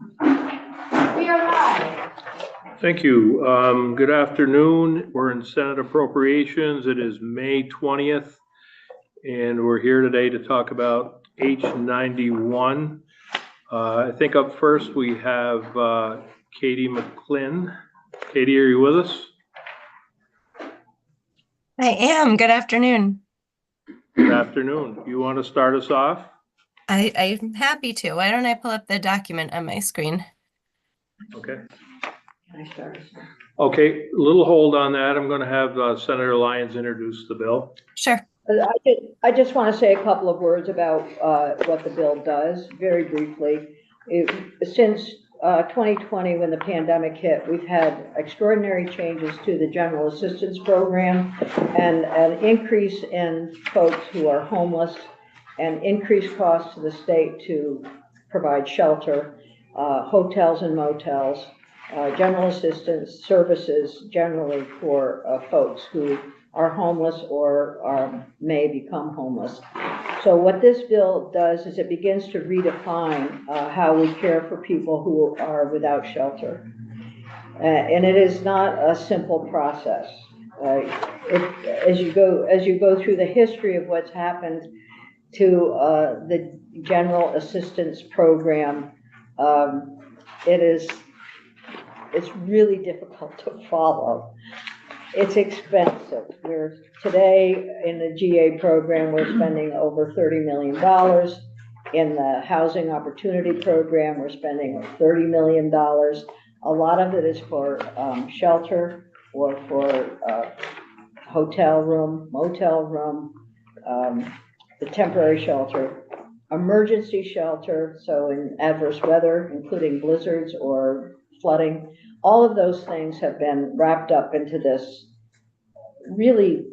We are live. Thank you. Good afternoon. We're in Senate Appropriations. It is May 20th, and we're here today to talk about H91. I think up first we have Katie McClin. Katie, are you with us? I am. Good afternoon. Good afternoon. You want to start us off? I'm happy to. Why don't I pull up the document on my screen? Okay. Can I start? Okay, a little hold on that. I'm going to have Senator Lyons introduce the bill. Sure. I just want to say a couple of words about what the bill does, very briefly. Since 2020, when the pandemic hit, we've had extraordinary changes to the general assistance program and an increase in folks who are homeless and increased costs to the state to provide shelter, hotels and motels, general assistance services generally for folks who are homeless or may become homeless. So what this bill does is it begins to redefine how we care for people who are without shelter. And it is not a simple process. As you go through the history of what's happened to the general assistance program, it's really difficult to follow. It's expensive. Today in the GA program, we're spending over $30 million. In the Housing Opportunity Program, we're spending $30 million. A lot of it is for shelter or for hotel room, motel room, the temporary shelter, emergency shelter, so in adverse weather, including blizzards or flooding. All of those things have been wrapped up into this really,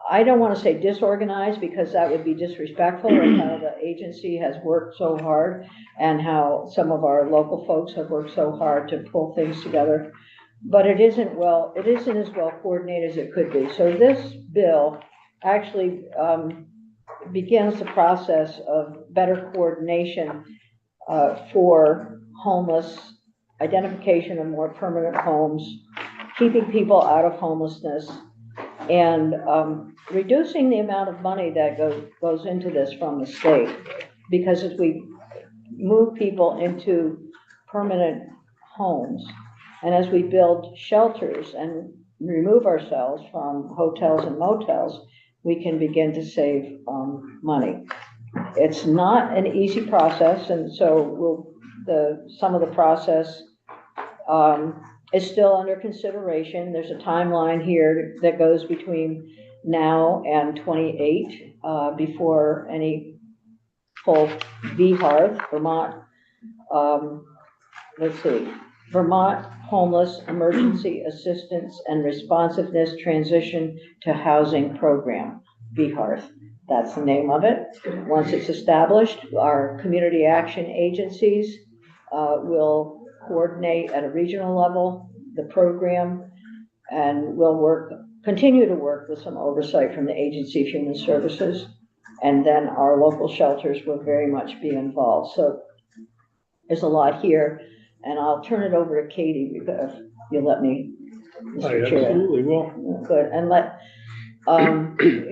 I don't want to say disorganized because that would be disrespectful of how the agency has worked so hard and how some of our local folks have worked so hard to pull things together. But it isn't as well coordinated as it could be. So this bill actually begins the process of better coordination for homeless, identification of more permanent homes, keeping people out of homelessness, and reducing the amount of money that goes into this from the state. Because as we move people into permanent homes, and as we build shelters and remove ourselves from hotels and motels, we can begin to save money. It's not an easy process, and so some of the process is still under consideration. There's a timeline here that goes between now and 28 before any full VHARTH, Vermont Homeless Emergency Assistance and Responsiveness Transition to Housing Program, VHARTH. That's the name of it. Once it's established, our community action agencies will coordinate at a regional level the program, and we'll continue to work with some oversight from the Agency of Human Services, and then our local shelters will very much be involved. So there's a lot here, and I'll turn it over to Katie if you'll let me, Mr. Chair. Absolutely will. Good, and let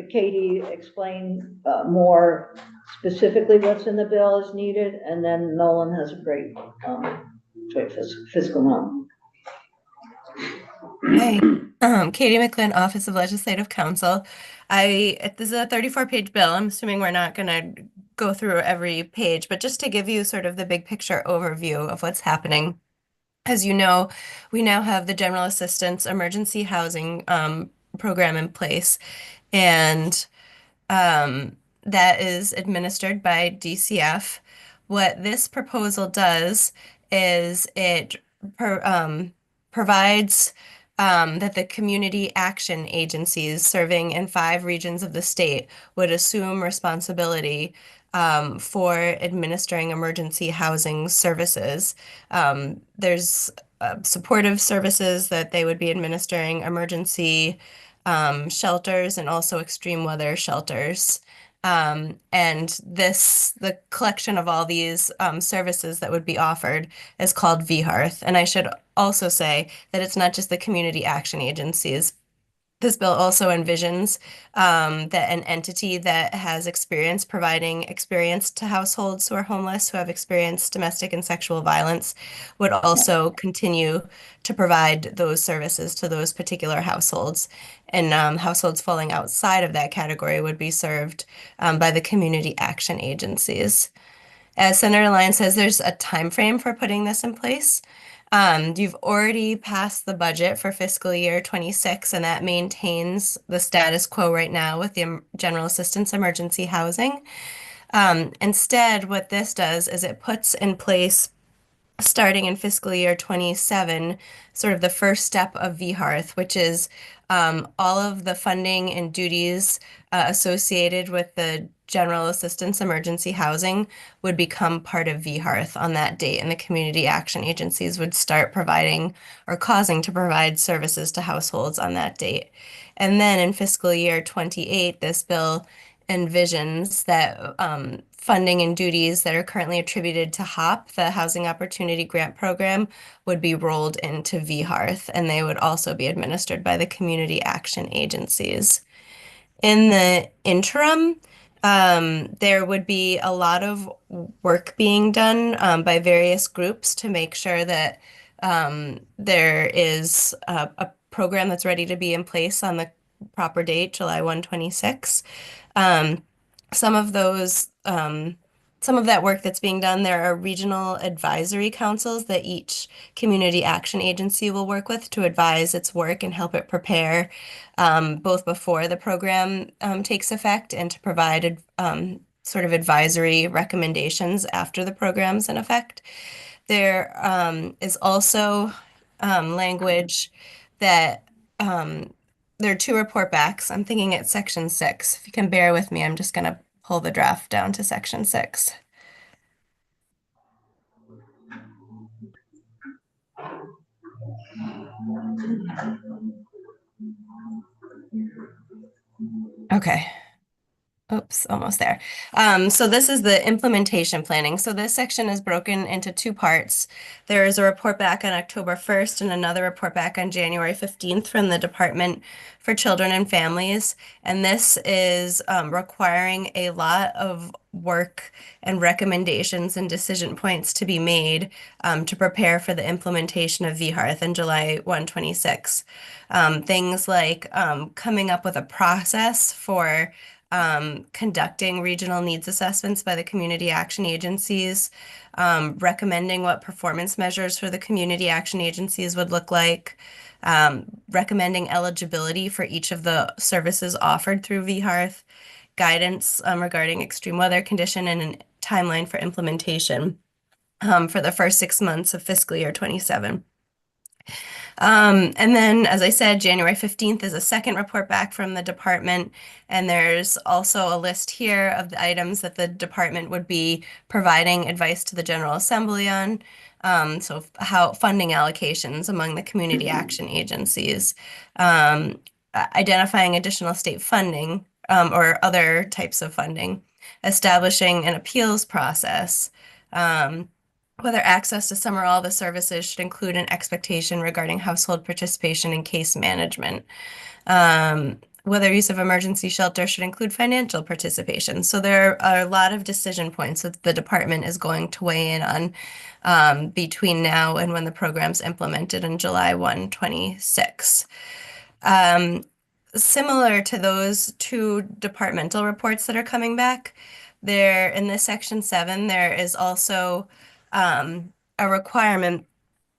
Katie explain more specifically what's in the bill as needed, and then Nolan has a great fiscal note. Hi, Katie McClin, Office of Legislative Counsel. This is a 34-page bill. I'm assuming we're not going to go through every page, but just to give you sort of the big picture overview of what's happening. As you know, we now have the General Assistance Emergency Housing Program in place, and that is administered by DCF. What this proposal does is it provides that the community action agencies serving in 5 regions of the state would assume responsibility for administering emergency housing services. There's supportive services that they would be administering, emergency shelters, and also extreme weather shelters. And the collection of all these services that would be offered is called VHearth. And I should also say that it's not just the community action agencies. This bill also envisions that an entity that has experience providing experience to households who are homeless, who have experienced domestic and sexual violence, would also continue to provide those services to those particular households. And households falling outside of that category would be served by the community action agencies. As Senator Lyon says, there's a time frame for putting this in place. You've already passed the budget for fiscal year 26, and that maintains the status quo right now with the general assistance emergency housing. Instead, what this does is it puts in place, starting in fiscal year 27, sort of the first step of VHearth, which is all of the funding and duties associated with the general assistance emergency housing would become part of VHearth on that date, and the community action agencies would start providing or causing to provide services to households on that date. And then in fiscal year 28, this bill envisions that funding and duties that are currently attributed to HOP, the Housing Opportunity Grant Program, would be rolled into VHearth, and they would also be administered by the community action agencies. In the interim, there would be a lot of work being done by various groups to make sure that there is a program that's ready to be in place on the proper date, July 1, 26. Um, some of those, some of that work that's being done, there are regional advisory councils that each community action agency will work with to advise its work and help it prepare both before the program takes effect and to provide sort of advisory recommendations after the program's in effect. There is also language that there are two report backs. I'm thinking it's section 6. If you can bear with me, I'm just going to pull the draft down to section 6. Okay. Oops, almost there. So this is the implementation planning. So this section is broken into two parts. There is a report back on October 1st and another report back on January 15th from the Department for Children and Families. And this is requiring a lot of work and recommendations and decision points to be made to prepare for the implementation of VHearth in July 126. Things like coming up with a process for conducting regional needs assessments by the community action agencies, recommending what performance measures for the community action agencies would look like, recommending eligibility for each of the services offered through VHearth, guidance regarding extreme weather condition, and a timeline for implementation for the first 6 months of fiscal year 27. And then, as I said, January 15th is a second report back from the department, and there's also a list here of the items that the department would be providing advice to the General Assembly on. So how funding allocations among the community action agencies, identifying additional state funding or other types of funding, establishing an appeals process, whether access to some or all the services should include an expectation regarding household participation in case management. Whether use of emergency shelter should include financial participation. So there are a lot of decision points that the department is going to weigh in on between now and when the program's implemented in July 1, 26. Similar to those two departmental reports that are coming back, there in this section 7, there is also a requirement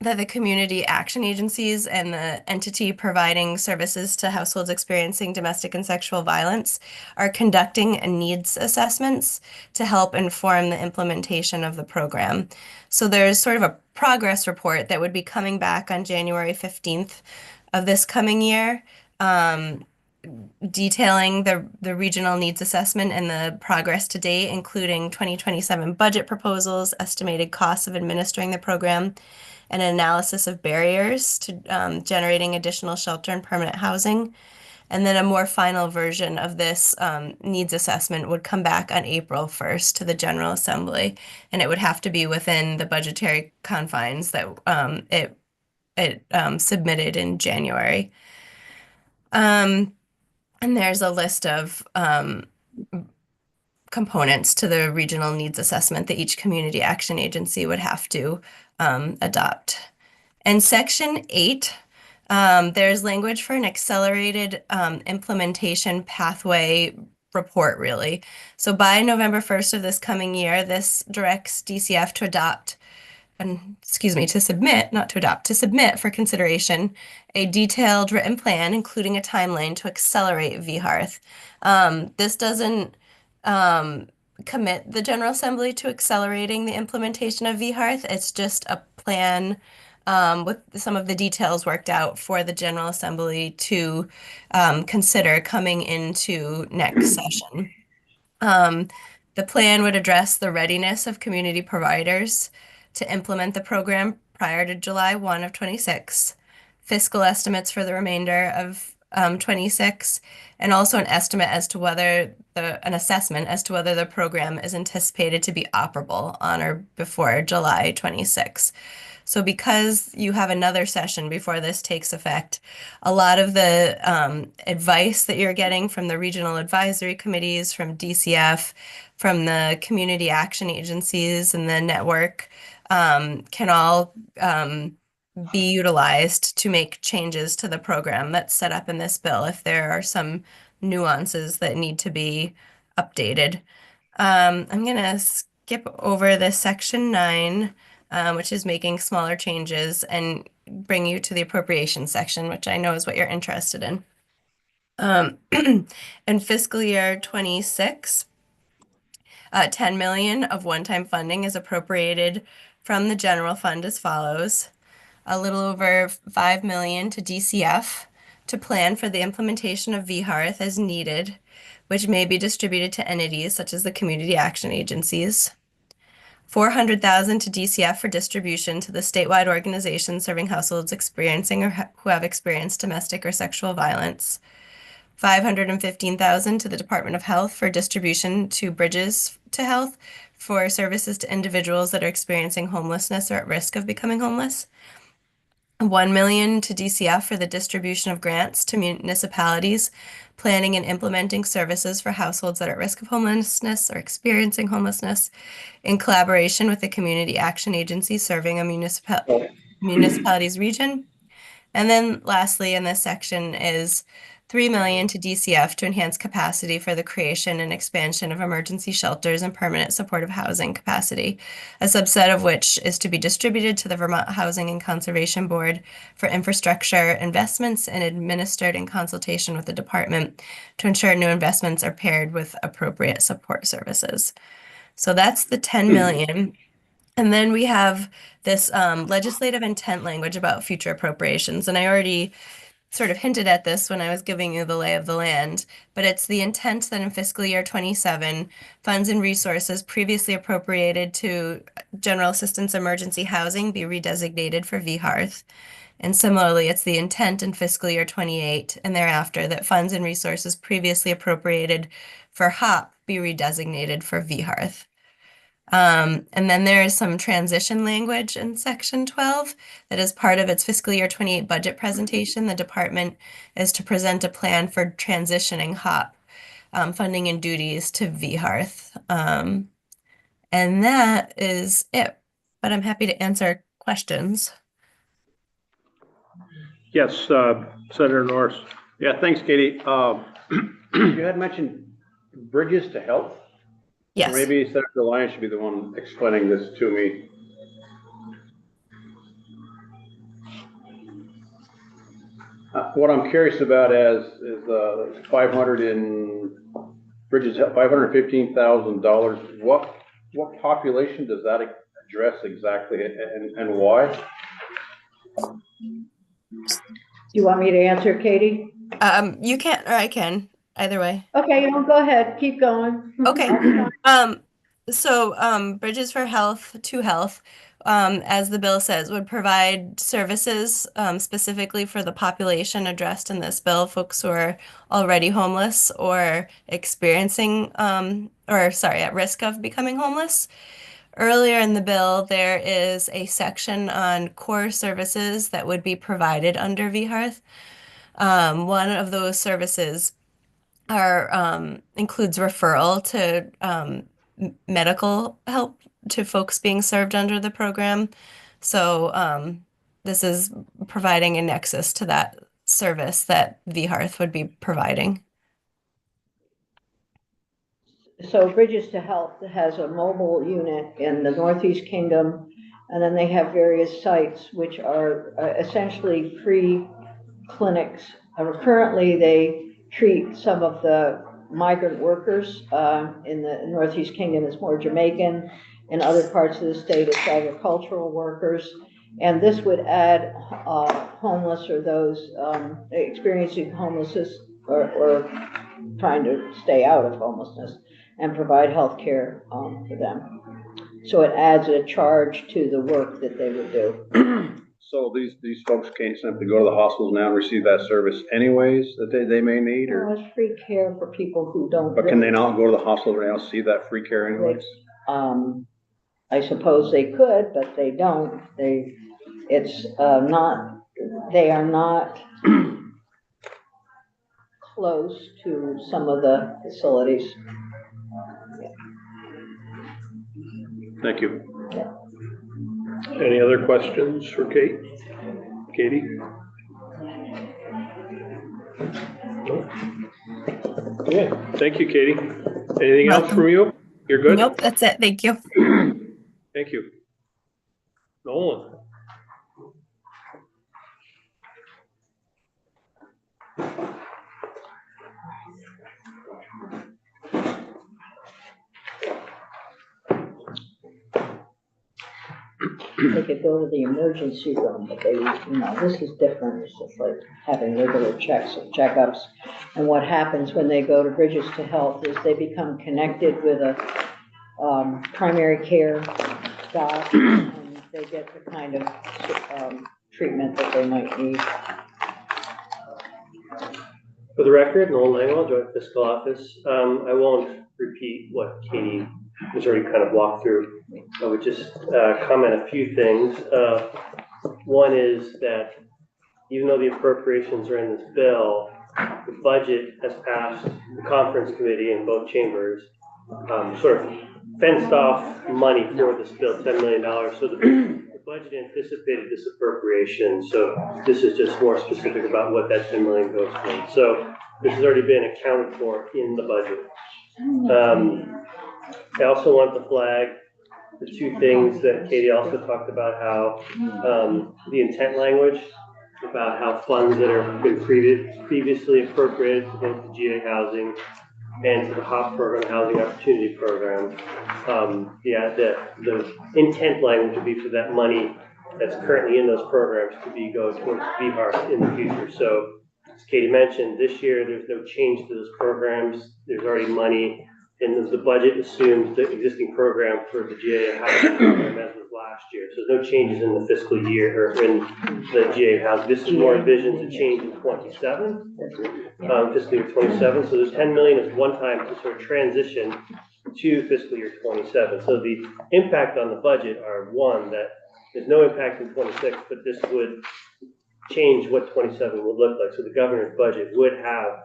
that the community action agencies and the entity providing services to households experiencing domestic and sexual violence are conducting needs assessments to help inform the implementation of the program. So there's sort of a progress report that would be coming back on January 15th of this coming year, detailing the regional needs assessment and the progress to date, including 2027 budget proposals, estimated costs of administering the program, and an analysis of barriers to generating additional shelter and permanent housing, And then a more final version of this needs assessment would come back on April 1st to the General Assembly, and it would have to be within the budgetary confines that it submitted in January. And there's a list of components to the regional needs assessment that each community action agency would have to adopt. In Section 8, there's language for an accelerated implementation pathway report, really. So by November 1st of this coming year, this directs DCF to adopt, to submit, not to adopt, to submit for consideration a detailed written plan, including a timeline to accelerate VHARTH. This doesn't commit the General Assembly to accelerating the implementation of VHARTH. It's just a plan with some of the details worked out for the General Assembly to consider coming into next session. The plan would address the readiness of community providers to implement the program prior to July 1 of 26, fiscal estimates for the remainder of 26, and also an estimate as to whether an assessment as to whether the program is anticipated to be operable on or before July 26. So because you have another session before this takes effect, a lot of the advice that you're getting from the regional advisory committees, from DCF, from the community action agencies and the network can all be utilized to make changes to the program that's set up in this bill if there are some nuances that need to be updated. I'm going to skip over this section 9, which is making smaller changes, and bring you to the appropriations section, which I know is what you're interested in. In fiscal year 26, 10 million of one-time funding is appropriated from the general fund as follows. A little over 5 million to DCF to plan for the implementation of VHARTH as needed, which may be distributed to entities such as the community action agencies. 400,000 to DCF for distribution to the statewide organizations serving households experiencing or who have experienced domestic or sexual violence. 515,000 to the Department of Health for distribution to Bridges to Health for services to individuals that are experiencing homelessness or at risk of becoming homeless. 1 million to DCF for the distribution of grants to municipalities planning and implementing services for households that are at risk of homelessness or experiencing homelessness in collaboration with the community action agency serving a municipality's region. And then lastly in this section is 3 million to DCF to enhance capacity for the creation and expansion of emergency shelters and permanent supportive housing capacity, a subset of which is to be distributed to the Vermont Housing and Conservation Board for infrastructure investments and administered in consultation with the department to ensure new investments are paired with appropriate support services. So that's the 10 million. And then we have this legislative intent language about future appropriations. And I already sort of hinted at this when I was giving you the lay of the land, but it's the intent that in fiscal year 27, funds and resources previously appropriated to general assistance emergency housing be redesignated for VHARTH. And similarly, it's the intent in fiscal year 28 and thereafter that funds and resources previously appropriated for HOP be redesignated for VHARTH. And then there is some transition language in section 12 that is part of its fiscal year 28 budget presentation. The department is to present a plan for transitioning HOP funding and duties to VHARTH. And that is it, but I'm happy to answer questions. Yes, Senator Norris. Yeah, thanks, Katie. You had mentioned Bridges to Health. Yes. Or maybe Senator Lyons should be the one explaining this to me. What I'm curious about is 500 in Bridges, $515,000. What population does that address exactly, and why? Do you want me to answer, Katie? You can, or I can, either way. Okay, well, go ahead, keep going. Okay. So Bridges for Health to Health as the bill says, would provide services specifically for the population addressed in this bill, folks who are already homeless or experiencing, at risk of becoming homeless. Earlier in the bill, there is a section on core services that would be provided under VHEARTH. One of those services includes referral to medical help to folks being served under the program. So this is providing a nexus to that service that VHEARTH would be providing. So Bridges to Health has a mobile unit in the Northeast Kingdom, and then they have various sites which are essentially free clinics. Currently, they treat some of the migrant workers in the Northeast Kingdom. It's more Jamaican. In other parts of the state, it's agricultural workers. And this would add homeless or those experiencing homelessness or trying to stay out of homelessness and provide health care for them. So it adds a charge to the work that they would do. So these folks can't simply go to the hospitals now and receive that service anyways that they may need, or? It's free care for people who don't. But can they not go to the hospital right now and see that free care anyways? I suppose they could, but they don't. They are not close to some of the facilities. Thank you. Yeah. Any other questions for Kate? Katie? No? Okay, thank you, Katie. Anything else from you? You're good? Nope, that's it. Thank you. Thank you. Nolan? They could go to the emergency room, but this is different. It's just like having regular checks and checkups. And what happens when they go to Bridges to Health is they become connected with a primary care doc, and they get the kind of treatment that they might need. For the record, Nolan Langwell, Joint Fiscal Office. I won't repeat what Katie has already kind of walked through. I would just comment a few things. One is that even though the appropriations are in this bill, the budget has passed the conference committee in both chambers, sort of fenced off money for this bill, $10 million. So the budget anticipated this appropriation. So this is just more specific about what that $10 million goes to. So this has already been accounted for in the budget. I also want to flag the two things that Katie also talked about, how the intent language about how funds that have been previously appropriated to both the GA housing and to the HOP program, Housing Opportunity Program. The intent language would be for that money that's currently in those programs to be go towards VHEARTH in the future. So as Katie mentioned, this year there's no change to those programs. There's already money. And the budget assumes the existing program for the GA housing program as was last year. So no changes in the fiscal year or in the GA housing. This is more envisions a change in 27, fiscal year 27. So the 10 million is one time to sort of transition to fiscal year 27. So the impact on the budget are one, that there's no impact in 26, but this would change what 27 would look like. So the governor's budget would have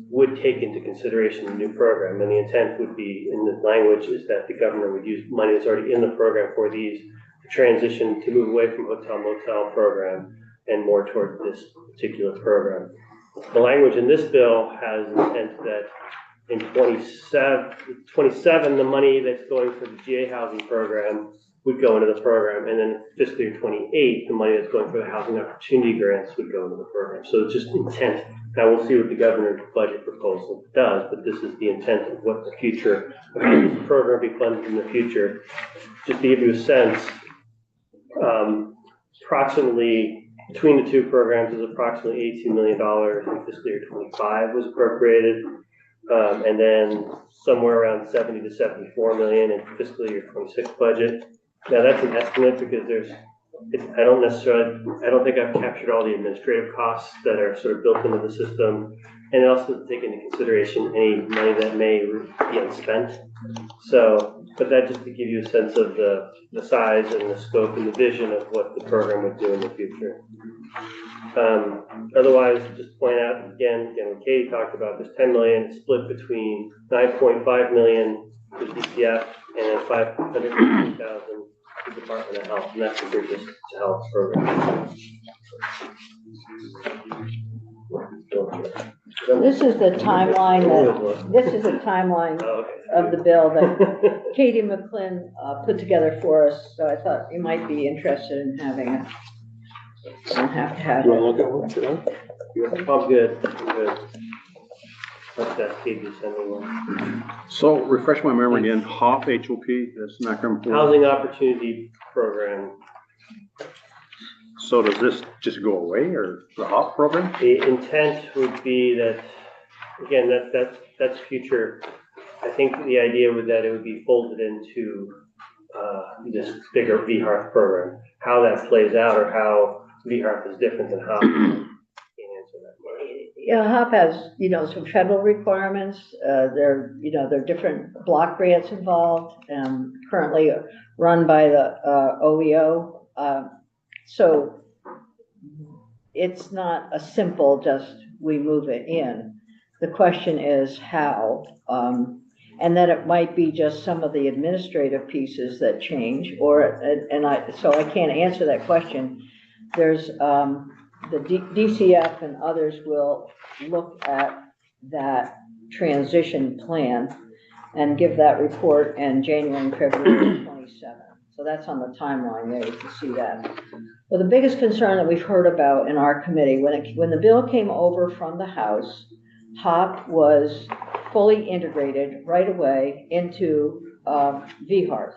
would take into consideration the new program, and the intent would be in the language is that the governor would use money that's already in the program for these to transition to move away from hotel motel program and more toward this particular program. The language in this bill has intent that in 27 the money that's going for the GA housing program would go into the program, and then fiscal year 28 the money that's going for the housing opportunity grants would go into the program. So it's just intent. Now we'll see what the governor's budget proposal does, but this is the intent of what the future program will be funded in the future. Just to give you a sense, approximately between the two programs is approximately $18 million in fiscal year 25 was appropriated, and then somewhere around 70 to 74 million in fiscal year 26 budget. Now, that's an estimate because I don't think I've captured all the administrative costs that are sort of built into the system. And it also doesn't take into consideration any money that may be unspent. So, but that just to give you a sense of the size and the scope and the vision of what the program would do in the future. Otherwise, just point out again, what Katie talked about, this 10 million split between 9.5 million to DCF and then 550,000 to the Department of Health, and that's the Bridges to Health program. This is the timeline of the bill that Katie McClin put together for us, so I thought you might be interested in having it. Don't have to have You it. want to look at one? I'm good. Let's ask Katie to send me one. So refresh my memory again, HOP, H-O-P, that's not coming forward. Housing Opportunity Program. So does this just go away, or the HOP program? The intent would be that, again, that's future. I think the idea was that it would be folded into this bigger VHARF program. How that plays out or how VHARF is different than HOP, I can't answer that question. Yeah, HOP has, some federal requirements. There are different block grants involved, currently run by the OEO. So it's not a simple just we move it in. The question is how, and then it might be just some of the administrative pieces that change, so I can't answer that question. There's the DCF and others will look at that transition plan and give that report in January and February 27. So that's on the timeline there, you can see that. Well, the biggest concern that we've heard about in our committee, when the bill came over from the House, HOP was fully integrated right away into VHARF.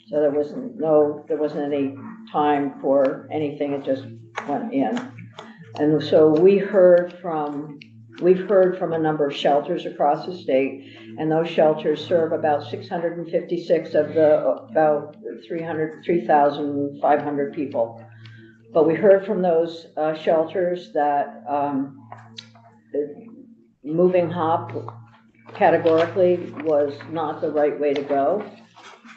So there wasn't any time for anything, it just went in. And so we've heard from a number of shelters across the state, and those shelters serve about 656 of the about 3,500 people. But we heard from those shelters that moving HOP categorically was not the right way to go.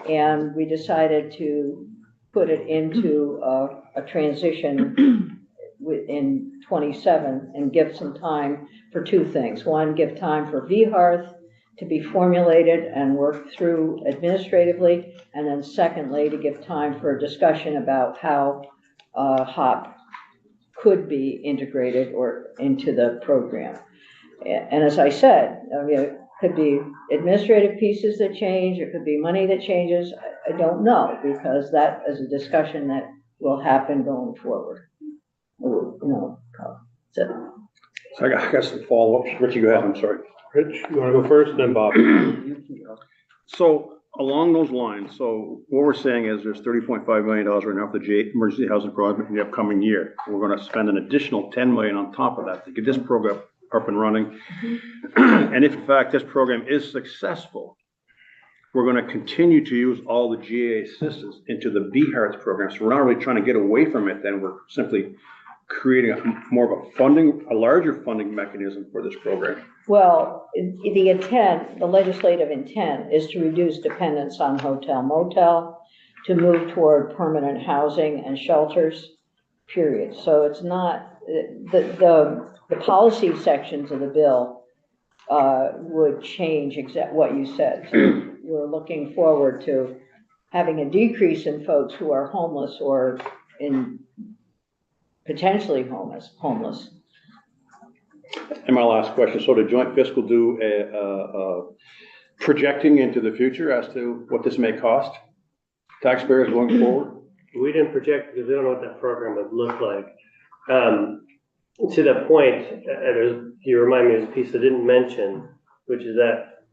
And we decided to put it into a transition in 27 and give some time for two things. One, give time for VHARF to be formulated and worked through administratively. And then secondly, to give time for a discussion about how HOP could be integrated or into the program. And as I said, it could be administrative pieces that change, it could be money that changes. I don't know, because that is a discussion that will happen going forward. So I got some follow-ups. Richie, go ahead, I'm sorry. Rich, you want to go first, then Bob? So along those lines, so what we're saying is there's $30.5 million right now for the emergency housing program in the upcoming year. We're going to spend an additional $10 million on top of that to get this program up and running. And if in fact this program is successful, we're going to continue to use all the GA assistance into the VHARF program. So we're not really trying to get away from it, then we're simply creating more of a larger funding mechanism for this program. Well, the legislative intent is to reduce dependence on hotel motel, to move toward permanent housing and shelters, period. So it's not, the policy sections of the bill would change what you said. So we're looking forward to having a decrease in folks who are homeless or potentially homeless. And my last question, so the joint fiscal do projecting into the future as to what this may cost taxpayers going forward? We didn't project because we don't know what that program would look like. To that point, you remind me of a piece I didn't mention, which is that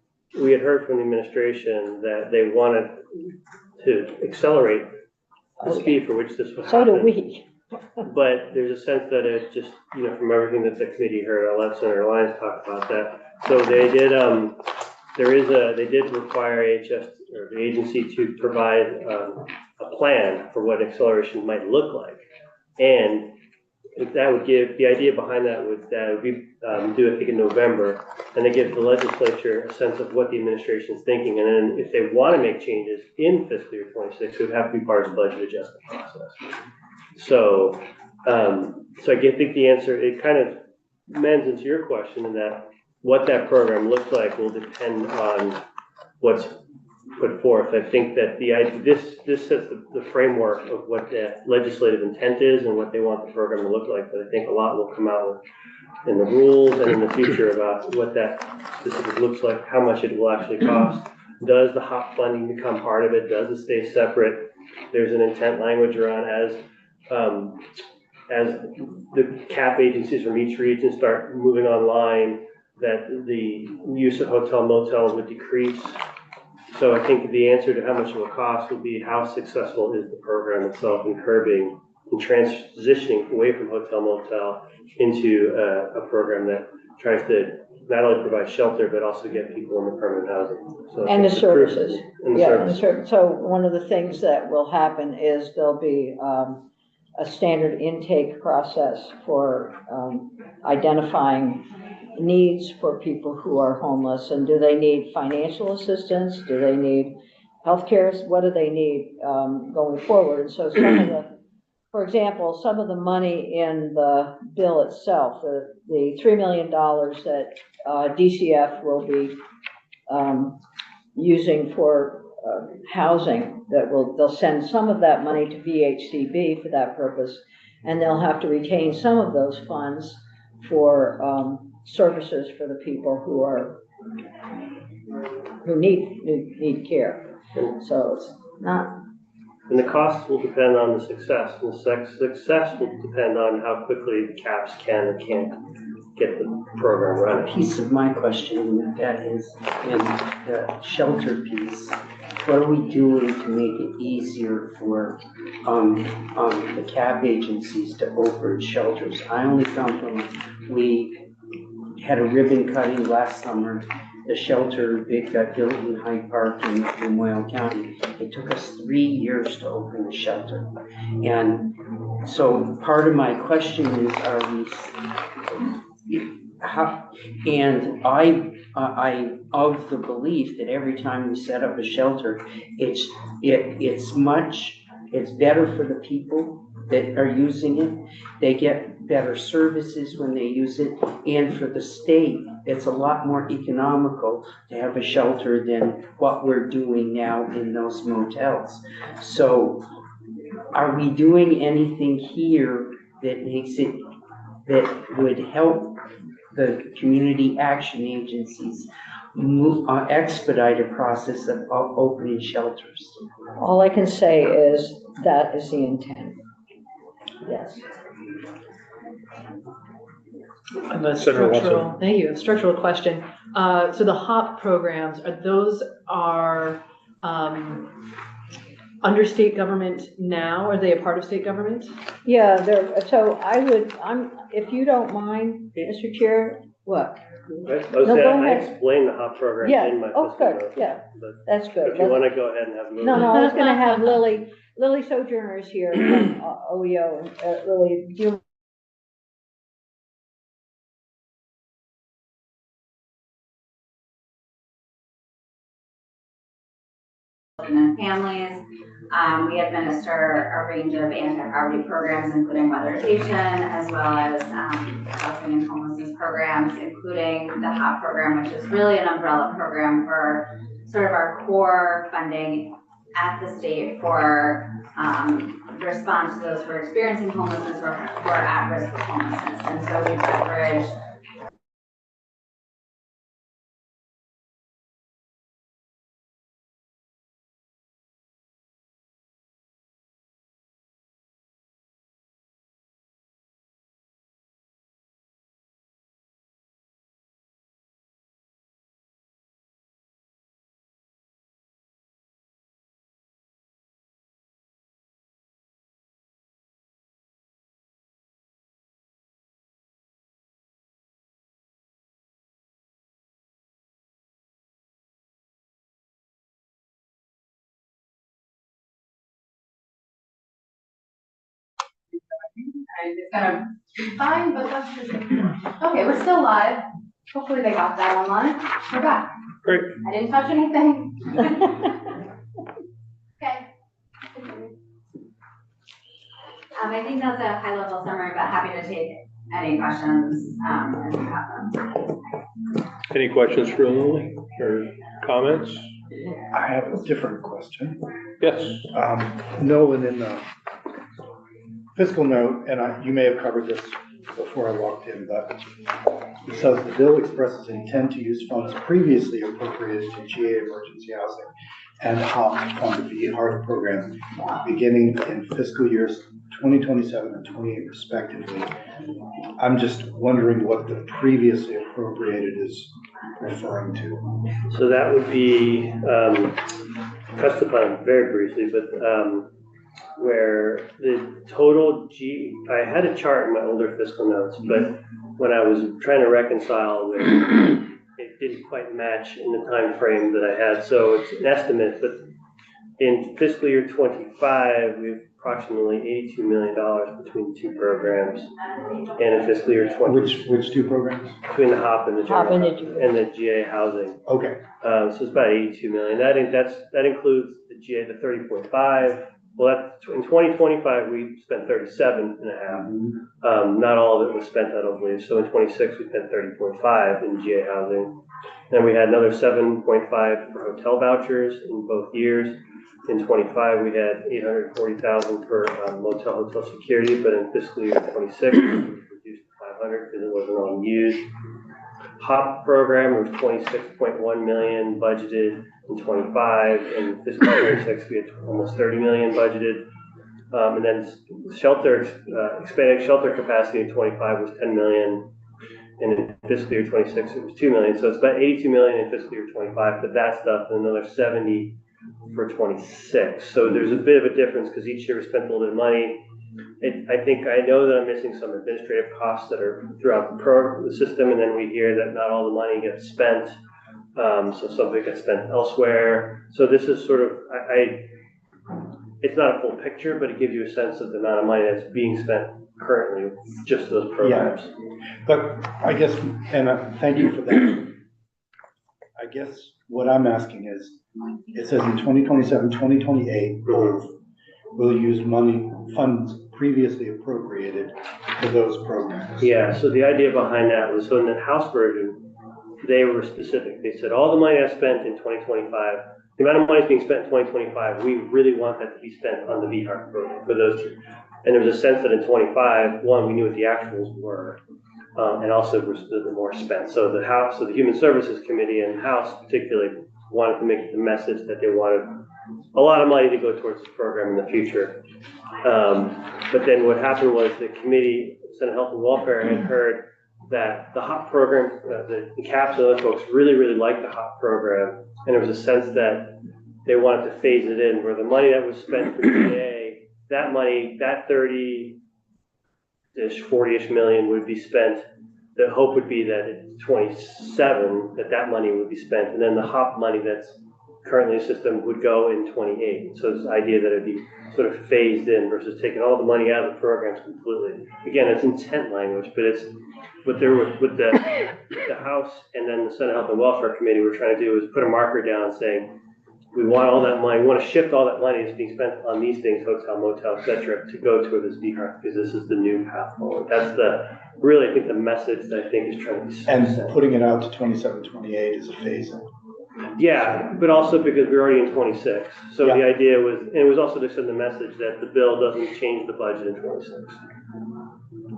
we had heard from the administration that they wanted to accelerate the speed for which this was So do happening. we. But there's a sense that it just, from everything that the committee heard, I'll let Senator Lyons talk about that. So they did, they did require the agency to provide a plan for what acceleration might look like. And that would give, the idea behind that would be do I think in November, and it gives the legislature a sense of what the administration is thinking. And then if they want to make changes in fiscal year 26, it would have to be part of the budget adjustment process. So, so I think the answer, it kind of mends into your question in that what that program looks like will depend on what's put forth. I think that this sets the framework of what the legislative intent is and what they want the program to look like. But I think a lot will come out in the rules and in the future about what that specific looks like, how much it will actually cost. Does the HOP funding become part of it? Does it stay separate? There's an intent language around as the CAP agencies from each region start moving online, that the use of hotel motels would decrease. So I think the answer to how much it will cost will be how successful is the program itself in curbing and transitioning away from hotel motel into a program that tries to not only provide shelter, but also get people in the permanent housing. So And the services. And the Yeah, services. so one of the things that will happen is there'll be a standard intake process for identifying needs for people who are homeless, and do they need financial assistance? Do they need healthcare? What do they need going forward? So some of the, for example, some of the money in the bill itself, the $3 million that DCF will be using for housing, they'll send some of that money to VHCB for that purpose, and they'll have to retain some of those funds for services for the people who need care. So it's not. And the costs will depend on the success. And the success will depend on how quickly the CAPS can and can't get the program A running. piece of my question that is in the shelter piece. What are we doing to make it easier for the CAP agencies to open shelters? I only found when we had a ribbon cutting last summer, the shelter that got built in Hyde Park in Whale County. It took us 3 years to open the shelter. And so part of my question is, I of the belief that every time we set up a shelter, it's better for the people that are using it. They get better services when they use it, and for the state, it's a lot more economical to have a shelter than what we're doing now in those motels. So are we doing anything here that would help the community action agencies expedite a process of opening shelters? All I can say is that is the intent. Yes. And the Senator Watson. structural question. So the HOP programs, those under state government now? Are they a part of state government? Yeah, if you don't mind, Mr. Chair, what? I No, go I ahead. explained the HOP program Yeah, in my oh, fiscal good, note, yeah, but that's good. if you want to go ahead and have a vote. No, I was gonna have Lily Sojourner is here from OEO, and Lily, do you and families. We administer a range of anti-poverty programs, including weatherization, as well as housing and homelessness programs, including the HOP program, which is really an umbrella program for sort of our core funding at the state for response to those who are experiencing homelessness or who are at risk of homelessness. And so we leverage It's gonna be fine, but that's just, okay, we're still live. Hopefully they got that online. We're back. Great. I didn't touch anything. Okay. I think that's a high level summary, but happy to take any questions, as you have them. Any questions for Lily or comments? I have a different question. Yes. Nolan, in the fiscal note, and you may have covered this before I walked in, but it says the bill expresses intent to use funds previously appropriated to GA emergency housing and HOP fund the VHART program beginning in fiscal years 2027 and 28 respectively. I'm just wondering what the previously appropriated is referring to. So that would be, touched upon very briefly, but where the total I had a chart in my older fiscal notes, but when I was trying to reconcile with, it didn't quite match in the time frame that I had. So it's an estimate, but in fiscal year 25, we have approximately $82 million between the two programs. And in fiscal year 20. Which two programs? Between the HOP and the HOP and the and the GA housing. Okay. So it's about 82 million. That includes the GA, the 30.5. Well, in 2025, we spent 37.5. Not all of it was spent, I don't believe. So in 26, we spent 30.5 in GA housing. Then we had another 7.5 for hotel vouchers in both years. In 25, we had 840,000 for hotel security, but in fiscal year 26, we reduced to 500 because it wasn't all used. HOP program was 26.1 million budgeted in 25, and fiscal year 26 we had almost 30 million budgeted. And then expanding shelter capacity in 25 was 10 million, and in fiscal year 26 it was 2 million. So it's about 82 million in fiscal year 25 for that stuff, and another 70 for 26. So there's a bit of a difference because each year we spent a little bit of money. I know that I'm missing some administrative costs that are throughout the system, and then we hear that not all the money gets spent, so some of it gets spent elsewhere. So this is sort of, it's not a full picture, but it gives you a sense of the amount of money that's being spent currently with just those programs. Yeah. But I guess, and thank you for that. I guess what I'm asking is, it says in 2027, 2028, both will use funds previously appropriated for those programs. Yeah, so the idea behind that was, so in the House version, they were specific. They said all the money I spent in 2025, the amount of money being spent in 2025, we really want that to be spent on the VHART program for those two. And there was a sense that in 25, one, we knew what the actuals were, and also there was more spent. So the Human Services Committee and House particularly wanted to make the message that they wanted a lot of money to go towards this program in the future. But then what happened was the committee, Senate Health and Welfare, had heard that the HOP program, the CAPS and other folks really, really liked the HOP program. And there was a sense that they wanted to phase it in, where the money that was spent for GA, that money, that 30-ish, 40-ish million would be spent. The hope would be that in 27, that money would be spent. And then the HOP money that's currently in the system would go in 28. So this idea that it'd be sort of phased in versus taking all the money out of the programs completely. Again, it's intent language, but it's what the House and then the Senate Health and Welfare Committee were trying to do is put a marker down saying, we want all that money, we want to shift all that money that's being spent on these things, hotel, motel, et cetera, to go toward this VHART because this is the new path forward. That's really, I think, the message that I think is trying to be sent. And putting it out to 27, 28 is a phase-in. Yeah, but also because we're already in 26. So Yeah. the idea was, and it was also to send the message that the bill doesn't change the budget in 26.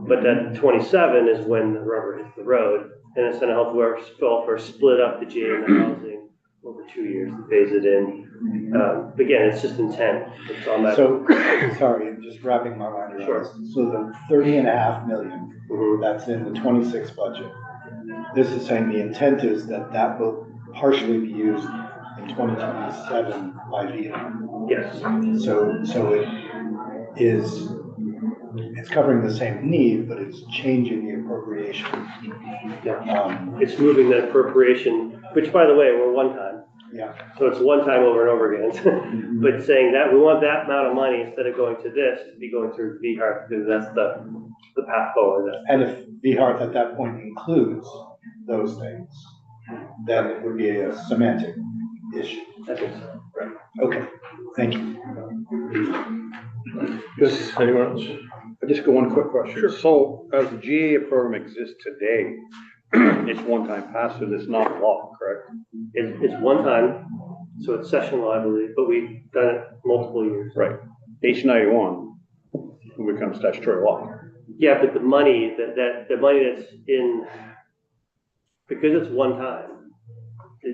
But that 27 is when the rubber hits the road, and the Senate Health and Welfare split up the GA and the housing over 2 years to phase it in. Again, it's just intent. It's on that. So, sorry, I'm just wrapping my mind around Sure. this. So the 30.5 million, Mhm. that's in the 26 budget. This is saying the intent is that will partially be used in 2027 by VIA. Yes. So it is, it's covering the same need, but it's changing the appropriation. Yeah. It's moving that appropriation, which by the way, were one time. Yeah. So it's one time over and over again. But saying that we want that amount of money instead of going to this, to be going through VHART, because that's the path forward. And if VHART at that point includes those things, then it would be a semantic issue. I think so. Okay, thank you. Good. Anyone else? I just got one quick question. Sure. So as the GA program exists today, it's one-time pass-through, it's not law, correct? It's one time, so it's session law, I believe, but we've done it multiple years. Right. H91 will become statutory law. Yeah, but the money the money that's in, because it's one time.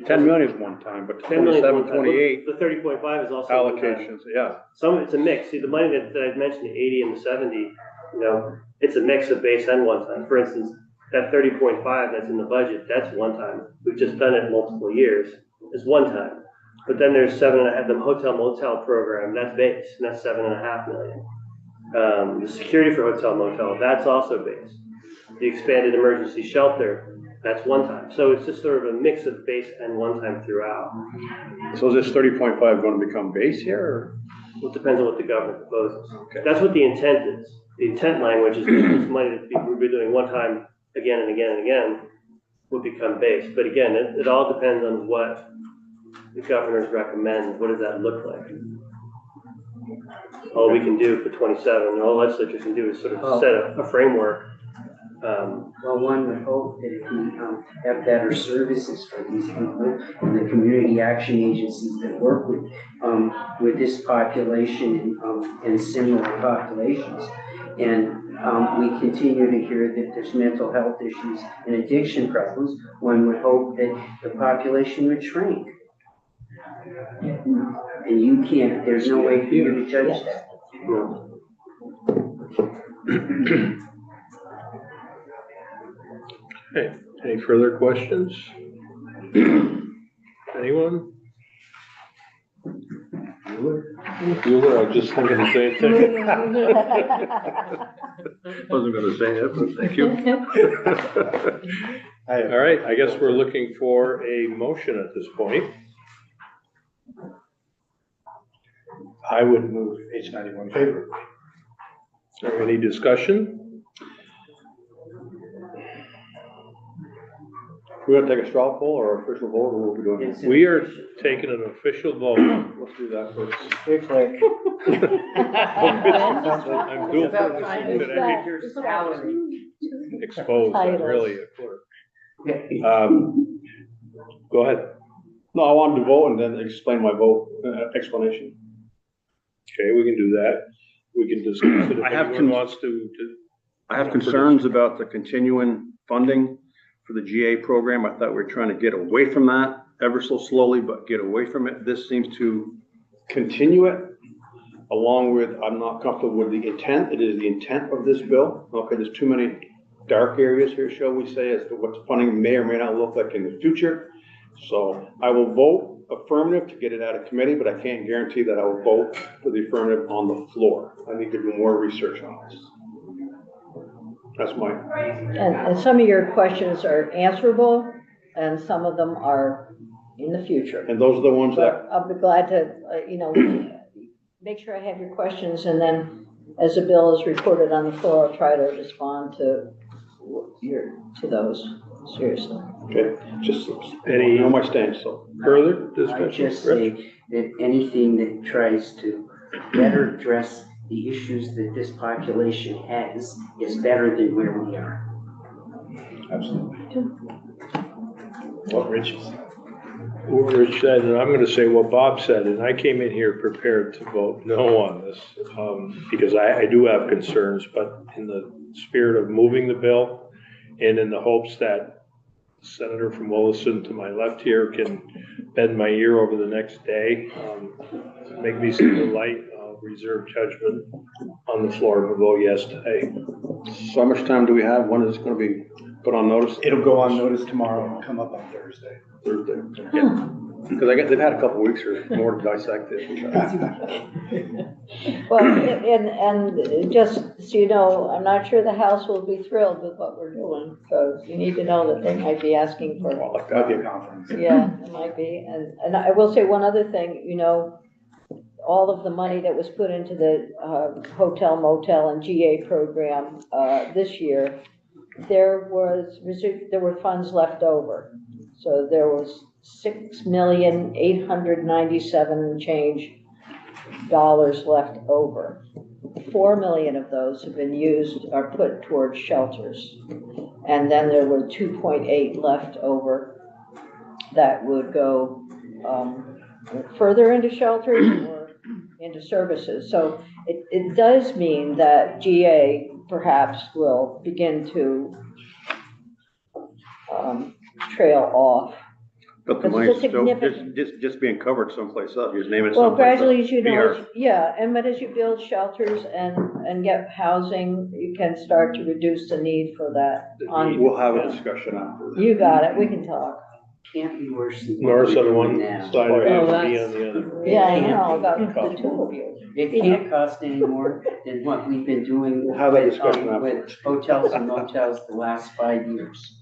10 million is one time, but 10 million is 27, one time. 28 The 30.5 is also one time. allocations, yeah. Some, it's a mix. See, the money that I've mentioned, the 80 and the 70, it's a mix of base and one time. For instance, that 30.5 that's in the budget, that's one time. We've just done it multiple years. It's one time. But then there's 7.5, the hotel motel program, that's base, and that's 7.5 million. The security for hotel motel, that's also base. The expanded emergency shelter, that's one time. So it's just sort of a mix of base and one time throughout. So is this 30.5 going to become base here, or? Well, it depends on what the government proposes. Okay. That's what the intent is. The intent language is that this money that people will be doing one time again and again and again would become base. But again, it all depends on what the governors recommend. What does that look like? All we can do for 27, all legislature can do is sort of set a framework. Well, one would hope that if we have better services for these people and the community action agencies that work with this population and similar populations, and we continue to hear that there's mental health issues and addiction problems, one would hope that the population would shrink. And you can't, there's no way for you to judge that. Okay, any further questions? Anyone? Bueller, I was just thinking the same thing. Wasn't gonna say it, but thank you. All right, I guess we're looking for a motion at this point. I would move H91 favorably. Is there any discussion? We're gonna take a straw poll or official vote, or what are we doing? We are taking an official vote. Let's do that first. I'm due for this today. Your salary. Exposed, I'm Titles. really a clerk. Go ahead. No, I wanted to vote and then explain my vote, explanation. Okay, we can do that. We can discuss it if I have anyone wants to. I have concerns about the continuing funding for the GA program. I thought we were trying to get away from that ever so slowly, but get away from it. This seems to continue it, along with, I'm not comfortable with the intent. It is the intent of this bill. Okay, there's too many dark areas here, shall we say, as to what funding may or may not look like in the future. So I will vote affirmative to get it out of committee, but I can't guarantee that I will vote for the affirmative on the floor. I need to do more research on this. That's mine. And some of your questions are answerable, and some of them are in the future. And those are the ones that, But I'll be glad to, make sure I have your questions, and then as the bill is reported on the floor, I'll try to respond to those, seriously. okay, just, Any- you know my stance, so. Further I discussion? just Rich? say that anything that tries to better address the issues that this population has is better than where we are. Absolutely. What Rich is. What Rich said, and I'm gonna say what Bob said, and I came in here prepared to vote no on this, because I do have concerns, but in the spirit of moving the bill and in the hopes that the senator from Williston to my left here can bend my ear over the next day, make me see the light, reserve judgment on the floor and vote yes today. So how much time do we have? When is it gonna be put on notice? It'll go on notice tomorrow and come up on Thursday. Thursday. Yeah. Because they've had a couple weeks or more to dissect it. Well, and just so you know, I'm not sure the House will be thrilled with what we're doing, because you need to know that they might be asking for, Well, that'd be a conference. yeah, it might be. And I will say one other thing, you know, all of the money that was put into the hotel, motel, and GA program this year, there were funds left over. So there was $6,897,000 change left over. 4 million of those have been used or put towards shelters. And then there were 2.8 left over that would go further into shelters or into services. So it does mean that GA perhaps will begin to trail off. But the It's a money's still significant- just being covered someplace else, just name it Well, someplace gradually, else. as you know, VR. but as you build shelters and get housing, you can start to reduce the need for that. We'll have a discussion after that. You got it, we can talk. Can't be worse than what North we're on doing one now. side of it, Oh, B that's- on the other. Yeah, I Can't know, be. about the two of you. It can't cost any more than what we've been doing We'll have that with, discussion with afterwards. hotels and motels the last 5 years.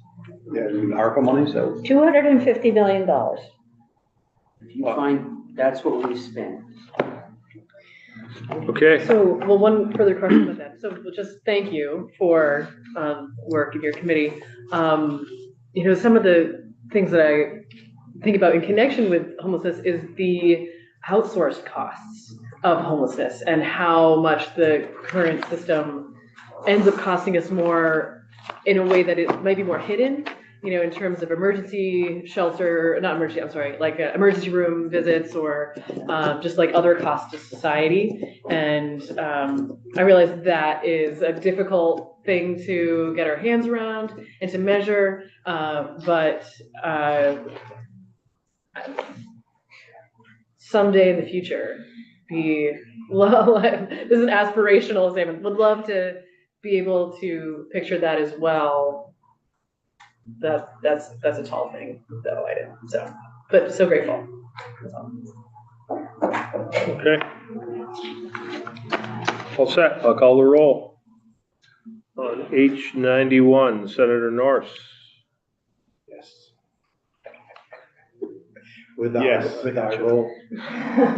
Yeah, and ARPA money, so. $250 million. If you find, that's what we spent. Okay, So, well, one further question about that. So we'll just thank you for work of your committee. You know, some of the things that I think about in connection with homelessness is the outsourced costs of homelessness and how much the current system ends up costing us more in a way that it might be more hidden, you know, in terms of emergency shelter, not emergency, I'm sorry, like emergency room visits or just like other costs to society. And I realize that is a difficult thing to get our hands around and to measure, but someday in the future, this is an aspirational statement, would love to be able to picture that as well. That's a tall thing, though, I didn't, so, but so grateful. That's all. okay. All set, I'll call the roll. On H91, Senator Norris. Yes. With Yes. our role.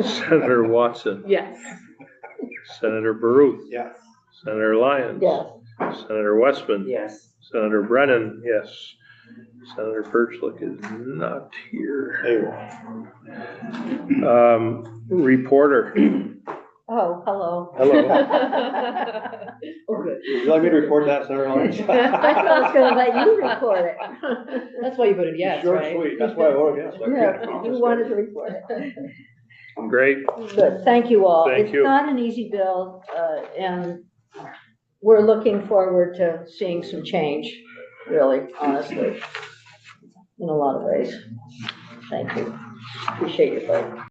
Senator Watson. Yes. Senator Baruth. Yes. Senator Lyons. Yes. Senator Westman. Yes. Senator Brennan, yes. Senator Birchlick is not here. Reporter. Oh, hello. Hello. Oh, good. Would you like me to report that, Senator Lyons? I thought I was gonna let you report it. That's why you voted yes, Short, right? sweet, that's why I voted yes. Yeah, you wanted to report it. Great, Good, thank you all. Thank you. It's not an easy bill, and we're looking forward to seeing some change, really, honestly, in a lot of ways. Thank you. Appreciate your vote.